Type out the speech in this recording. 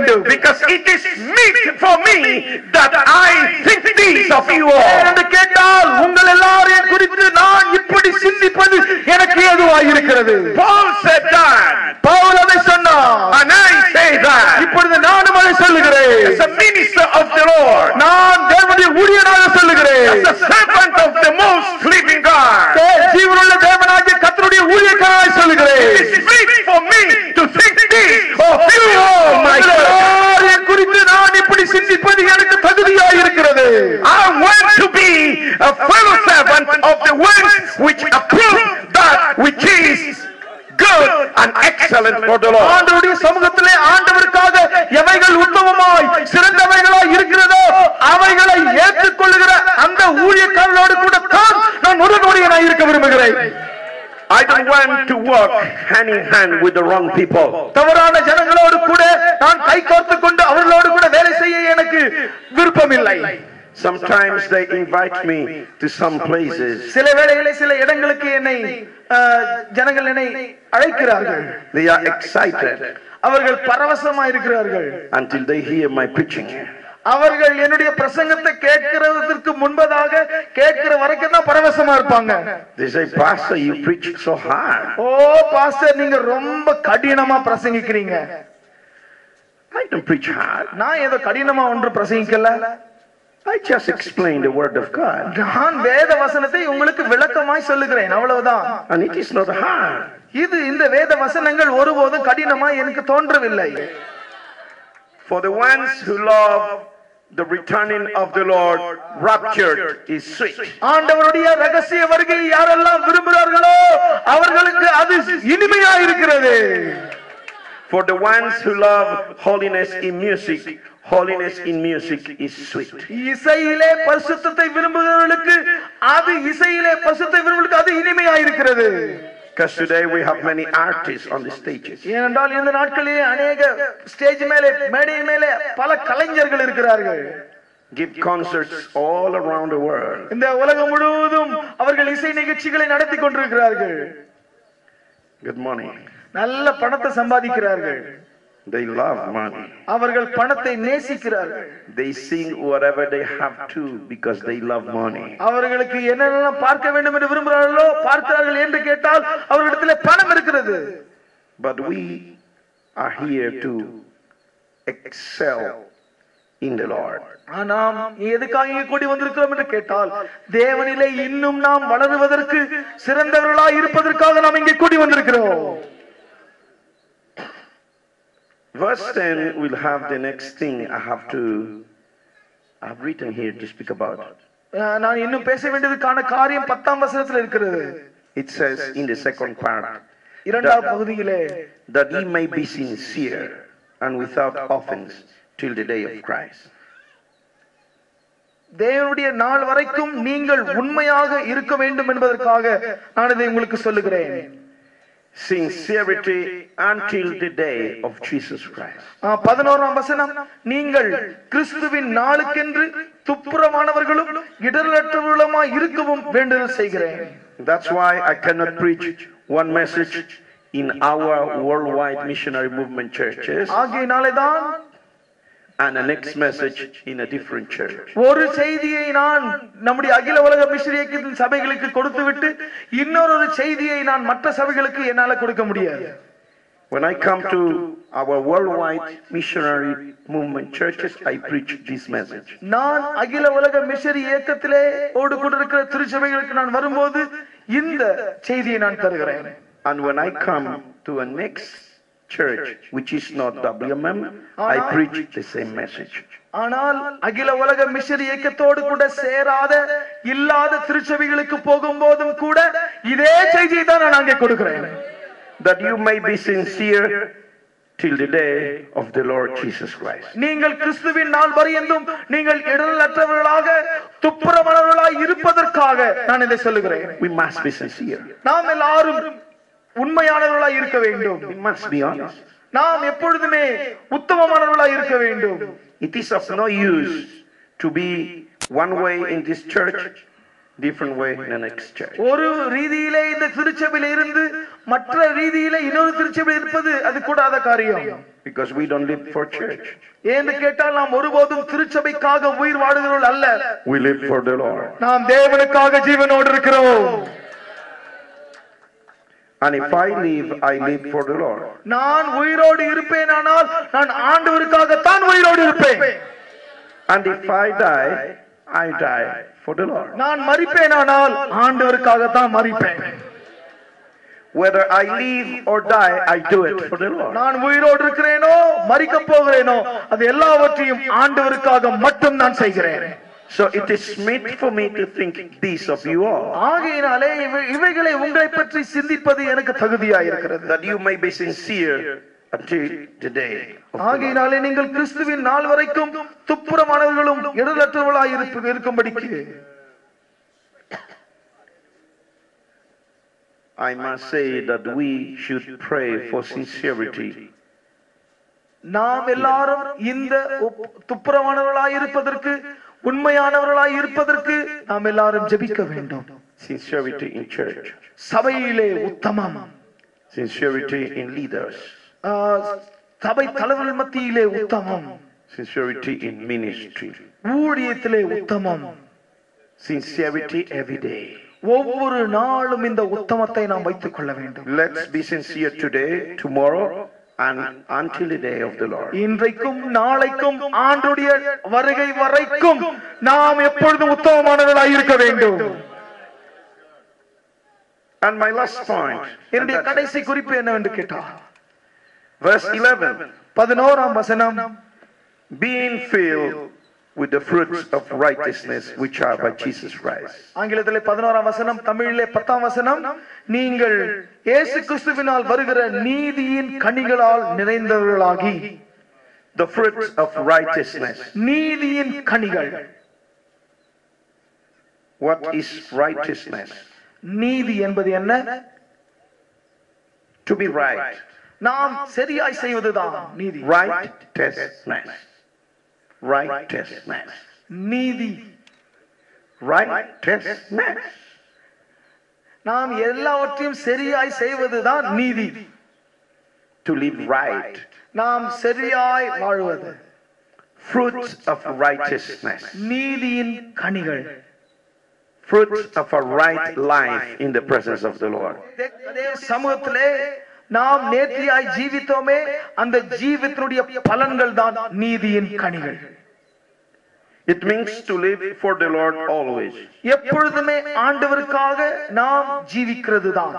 வேண்டும். Because it is meet for me that I think these of you all. என்று கேட்டால் உங்கள் எல்லாரையும் குறித்து நான் இப்படி சிந்திப்பது எனக்கு ஏதுவாய் இருக்கிறது. Paul said that. பவுல் அதை சொன்னார். And I say that. இப்பொழுது நானும் அதை சொல்லுகிறேன். As a minister of the Lord. நான் தேவனுடைய ஊழியனாக சொல்லுகிறேன். As a servant of the most living God. ஜீவனுள்ள தேவனாகிய கர்த்தருடைய ஊழியக்காரனாய் சொல்லுகிறேன். It is meet for me to think this of you all, my God. குறித்து நான் இப்படி சிந்திப்பது எனக்கு தகுதியாய் இருக்கிறது. I want to be a fellow servant of the ones which approve that which is good and excellent for the Lord. ஆண்டவருடைய சமூகத்திலே ஆண்டவருக்காக எவைகள் உத்தமமாய் சிறந்தவைகளாய் இருக்கிறதோ அவைகளை ஏற்றுக்கொள்ளுகிற அந்த ஊழியக்காரர்களோடு கூட தான் நான் உடனடியாய் இருக்க விரும்புகிறேன். I don't want to work hand in hand with the wrong people. தவறான ஜனங்களோடு கூட நான் கை கோர்த்துக் கொண்டு அவர்களோடு கூட வேலை செய்ய எனக்கு விருப்பம் இல்லை. Sometimes they invite me to some places. சில வேளைகளில் சில இடங்களுக்கு என்னை ஜனங்கள் என்னை அழைக்கிறார்கள். They are excited. அவர்கள் பரவசமாக இருக்கிறார்கள். Until they hear my preaching. அவர்கள் என்னுடைய பிரசங்கத்தை கேட்கிறதுக்கு முன்பதாக கேட்கிற வரைக்கும் தான் பரவசமா இருப்பாங்க. They say, Pastor, you preach so hard. ஓ பாஸ்டர், நீங்க ரொம்ப கடினமா பிரசங்கிக்கிறீங்க. I don't preach hard. நான் ஏதோ கடினமா ஒன்று பிரசங்கிக்கல. I just explain the word of God. நான் வேத வசனத்தை உங்களுக்கு விளக்கமாய் சொல்லுகிறேன், அவ்வளவுதான். And it is not hard. இது இந்த வேத வசனங்கள் ஒருபோதும் கடினமாய் எனக்கு தோன்றவில்லை. For the ones who love the returning of the Lord, raptured is sweet. ஆண்டவருடைய ரகசிய வருகையை யாரெல்லாம் விரும்புகிறார்களோ அவர்களுக்கு அது இனிமையா இருக்கிறது. For the ones who love holiness in music, holiness in music is sweet. இசையிலே பரிசுத்தத்தை விரும்புகிறவர்களுக்கு அது இசையிலே பரிசுத்தத்தை விரும்புகிறவர்களுக்கு அது இனிமையா இருக்கிறது. Because today we have many artists on the stages. ஏனென்றால் இந்த நாட்களிலே अनेक ஸ்டேஜ் மேலே மேடை மேலே பல கலைஞர்கள் இருக்கிறார்கள். Give concerts all around the world. இந்த உலகம் முழுவதும் அவர்கள் இசை நிகழ்ச்சிகளை நடத்தி கொண்டிருக்கிறார்கள். Good morning. நல்ல பணத்தை சம்பாதிக்கிறார்கள். They love money. அவர்கள் பணத்தை நேசிக்கிறார்கள். They sing whatever they have to because they love money. அவர்களுக்கு என்னெல்லாம் பார்க்க வேண்டும் என்று விரும்புகிறார்களோ பார்க்கிறார்கள் என்று கேட்டால் அவர்களிடத்தில் பணம் இருக்கிறது. But we are here to excel in the Lord. நாம் எதுக்காக இங்கே கூடி வந்திருக்கிறோம் என்று கேட்டால் தேவனிலே இன்னும் நாம் வளருவதற்கு சிறந்தவர்களாய் இருப்பதற்காக நாம் இங்கே கூடி வந்திருக்கிறோம். Verse 10 will have the next thing I've written here to speak about. நான் இன்னும் பேச வேண்டியதுக்கான காரியம் 10ஆம் வசனத்தில் இருக்கிறது. It says in the second part, இரண்டாவது பகுதியிலே, that ye may be sincere and without offense till the day of Christ. தேவனுடைய நாள் வரைக்கும் நீங்கள் உண்மையாக இருக்க வேண்டும் என்பதற்காக நான் இதை உங்களுக்கு சொல்லுகிறேன். Sincerity until the day of Jesus Christ. 11ஆம் வசனம், நீங்கள் கிறிஸ்துவின் நாளுக்கென்று துப்புரவானவர்களும் இடரலற்றவர்களுமாய் இருக்கவும் வேண்டுதல் செய்கிறேன். That's why I cannot preach one message in our worldwide missionary movement churches ஆகையினாலேதான் and the next message in a different church. ஒரு செய்தியை நான் நம்முடைய அகில உலக மிஷனரி இயக்கத்தின் சபைகளுக்கு கொடுத்துவிட்டு இன்னொரு செய்தியை நான் மற்ற சபைகளுக்கு என்னால கொடுக்க முடியாது. When I come to our worldwide missionary movement churches, I preach this message. நான் அகில உலக மிஷனரி இயக்கத்திலே ஓடு கொண்டிருக்கிற திருச்சபைகளுக்கு நான் வரும்போது இந்த செய்தியை நான் தருகிறேன். And when I come to a next church which is not WMM, I preach the same message. ஆனால் அகில உலக மிஷனரி இயக்கத்தோடு கூட சேராத இல்லாத திருச்சபைகளுக்கு போகும்போதும் கூட இதே செய்தியை தான் நான் அங்கே கொடுக்கிறேன். That you may be sincere till the day of the Lord Jesus Christ. நீங்கள் கிறிஸ்துவின் நாள் வரையந்தும் நீங்கள் இடரலற்றவர்களாக துப்புரவானவர்களாய் இருப்பதற்காக நான் இதை சொல்லுகிறேன். We must be sincere. நாம் எல்லாரும் உண்மையானவர்களாய் இருக்க வேண்டும். We must be honest. நாம் எப்பொழுதுமே உத்தமமானவர்களாய் இருக்க வேண்டும். It is of no use to be one way in this church different way in the next church. ஒரு ரீதியிலே இந்த திருச்சபையில இருந்து மற்ற ரீதியிலே இன்னொரு திருச்சபையில் இருப்பது அது கூடாத காரியம். Because we don't live for church. ஏன்னு கேட்டால் நாம் ஒருபோதும் திருச்சபைக்காக உயிர் வாழுகிறவர்கள் அல்ல. We live for the Lord. நாம் தேவனுக்காக ஜீவனோடு இருக்கிறோம். And if I live for the Lord. நான் உயிரோடு இருப்பேனானால் நான் ஆண்டவருக்காக தான் உயிரோடு இருப்பேன். And if I die for the Lord. நான் மரிப்பேனானால் ஆண்டவருக்காக தான் மரிப்பேன். Whether I live or die, I do it for the Lord. நான் உயிரோடு இருக்கிறேனோ மரிக்க போகிறேனோ அது எல்லாவற்றையும் ஆண்டவருக்காக மட்டும் நான் செய்கிறேன். So it is meant for me to think this of you all. ஆகையினாலே இவைகளை உங்களை பற்றி சிந்திப்பது எனக்கு தகுதியாக இருக்கிறது. That you may be sincere until the day. ஆகையினாலே நீங்கள் கிறிஸ்துவின் நாள் வரைக்கும் துப்புரமானவர்களும் இடரற்றவர்களாய் இருக்கும்படிக்கு I must say that we should pray for sincerity. நாம் எல்லாரும் இந்த துப்புரமானவர்களாய் இருப்பதற்கு உண்மையானவர்களாய் இருப்பதற்கு நாம் எல்லாரும் ஜெபிக்க வேண்டும். Sincerity in church. சபையிலே உத்தமம். Sincerity in leaders. சபை தலைவர்கள் மத்தியிலே உத்தமம். Sincerity in ministry. ஊழியத்திலே உத்தமம். Sincerity every day. ஒவ்வொரு நாளும் இந்த உத்தமத்தை நாம் வைத்துக் கொள்ள வேண்டும். Let's be sincere today, tomorrow, and until the day of the Lord. இன்றைக்கும் நாளைக்கும் ஆண்டுடைய வருகை வரைக்கும் நாம் எப்பொழுதும் உத்தமமானவர்களாய் இருக்க வேண்டும். And my last point. என்னுடைய கடைசி குறிப்பு என்னவென்று கேட்டால் Verse 11. 11ஆம் வசனம். Being filled with the fruits of righteousness which are by Jesus Christ. ஆங்கிலத்திலே 11ஆம் வசனம், தமிழிலே 10ஆம் வசனம். நீங்கள் இயேசு கிறிஸ்துவினால் வருகிற நீதியின் கனிகளால் நிறைந்தவர்களாகி. The fruits of righteousness. நீதியின் கனிகள். What is righteousness? நீதி என்பது என்ன? To be right. நாம் சரியாய் செய்வதுதான் நீதி. Righteousness. Righteousness. நீதி. Righteousness. நாம் எல்லாவற்றையும் சரியாய் செய்வதுதான் நீதி. To live right. நாம் சரியாய் வாழ்வது. Fruits of righteousness. நீதியின் கனிகள். Fruits of a right life in the presence of the Lord. சமூகத்திலே நாம் நேர்த்தியாய் ஜீவித்தோமே அந்த ஜீவிதனுடைய பலன்கள் தான் நீதியின் கனிகள். It means to live for the Lord always. எப்பொழுதுமே ஆண்டவருக்காக நாம் ஜீவிக்கிறது தான்.